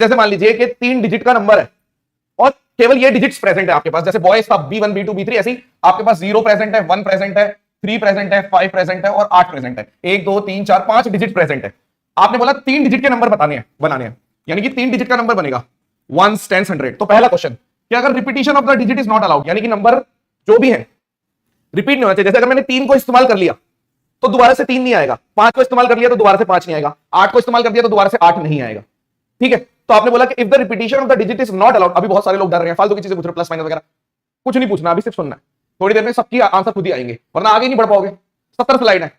जैसे मान लीजिए कि 3 डिजिट का नंबर है और केवल ये डिजिट्स प्रेजेंट है आपके पास, जैसे बॉयज था B1 B2 B3, ऐसी आपके पास 0 प्रेजेंट है, 1 प्रेजेंट है, 3 प्रेजेंट है, 5 प्रेजेंट है और 8 प्रेजेंट है। 1 2 3 4 5 डिजिट प्रेजेंट है। आपने बोला 3 डिजिट के नंबर बनाने हैं, यानी कि 3 डिजिट का नंबर बनेगा 1 10 100। तो पहला क्वेश्चन कि अगर repetition of the digit is not allowed, यानी कि नंबर जो भी है रिपीट नहीं होना चाहिए। जैसे अगर मैंने 3 को इस्तेमाल कर लिया तो दोबारा से 3 नहीं आएगा, 5 को इस्तेमाल कर लिया तो दोबारा से 5 नहीं आएगा, 8 को इस्तेमाल कर दिया तो दोबारा से 8 नहीं आएगा। ठीक है, तो आपने बोला कि if the repetition of the digit is not allowed. अभी बहुत सारे लोग डर रहे हैं, फालतू की चीजें पूछ रहे, प्लस माइनस वगैरह कुछ नहीं पूछना, अभी सिर्फ सुनना है। थोड़ी देर में सबकी आंसर खुद ही आएंगे, वरना आगे नहीं बढ़ पाओगे। 70 स्लाइड है,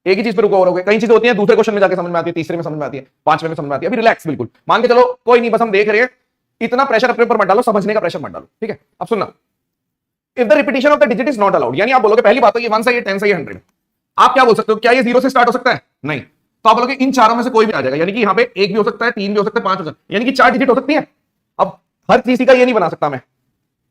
एक ही चीज पे रुको रहोगे। कई चीजें होती हैं दूसरे क्वेश्चन में जाके समझ में आती है, तीसरे में समझ में आती है, 5वें में समझ में आती है। अभी रिलैक्स, बिल्कुल मान के चलो, कोई नहीं, बस हम देख रहे हैं, इतना प्रेशर अपने ऊपर मत डालो, समझने का प्रेशर मत डालो। ठीक है, अब सुनना, if the repetition of the digit is not allowed, यानी आप बोलोगे पहली बात तो ये 1 सही है, 10 सही है, 100। आप क्या बोल सकते हो, क्या ये 0 से स्टार्ट हो सकता है? नहीं। तो आप बोलोगे इन चारों में से कोई भी आ जाएगा, यानी कि यहाँ पे 1 भी हो सकता है, 3 भी हो सकता है, 5 हो सकता है, यानी कि 4 डिजिट हो सकती है। अब हर चीज का ये नहीं बना सकता मैं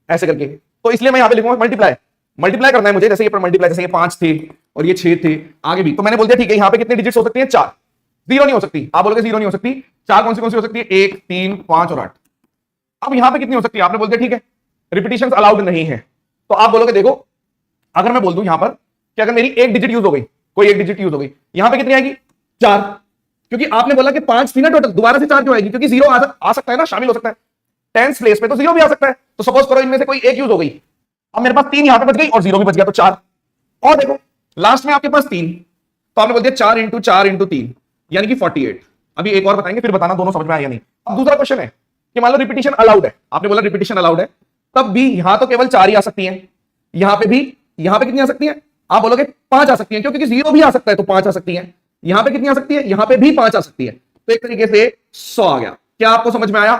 ऐसे करके, तो इसलिए मैं यहाँ पे लिखूंगा मल्टीप्लाई करना है मुझे। जैसे ये मल्टीप्लाई, जैसे ये 5 थे और ये 6 थे, आगे भी, तो मैंने बोल दिया ठीक है, यहाँ पे कितने डिजिट्स हो सकती हैं? 4। 0 नहीं हो सकती। आप बोलोगे 0 नहीं हो सकती, 4 कौन सी हो सकती है? 1 3 5 और 8। अब यहाँ पे कितनी हो सकती है? आपने बोल दिया ठीक है, रिपीटिशन अलाउड नहीं है। तो आप बोलोगे देखो, अगर मैं बोल दूं यहाँ पर कि अगर मेरी एक डिजिट यूज हो गई, कोई एक डिजिट यूज हो गई, यहां पे कितनी आएगी? 4, क्योंकि आपने बोला कि 5 थी ना टोटल, दोबारा से 4 क्यों आएगी? क्योंकि 0 आ सकता है ना, शामिल हो सकता है। 10th प्लेस पे तो 0 भी आ सकता है। तो सपोज करो इनमें से कोई एक यूज हो गई, अब मेरे पास 3 यहां पे बच गई और 0 भी बच गया, तो 4। और देखो लास्ट में आपके पास 3, तो आपने बोल दिया 4 इंटू 4 इंटू 3, यानी कि 48। अभी एक और बताएंगे, फिर बताना दोनों समझ में आया या नहीं। अब दूसरा क्वेश्चन है कि मान लो रिपीटिशन अलाउड है, आपने बोला रिपीटिशन अलाउड है, तब भी यहां तो केवल 4 ही आ सकती है, यहां पे भी, यहां पे कितनी आ सकती है? आप बोलोगे 5 आ सकती है, क्योंकि 0 भी आ सकता है, तो 5 आ सकती है। यहां पे कितनी आ सकती है? यहां पे भी 5 आ सकती है, तो एक तरीके से 100 आ गया। क्या आपको समझ में आया?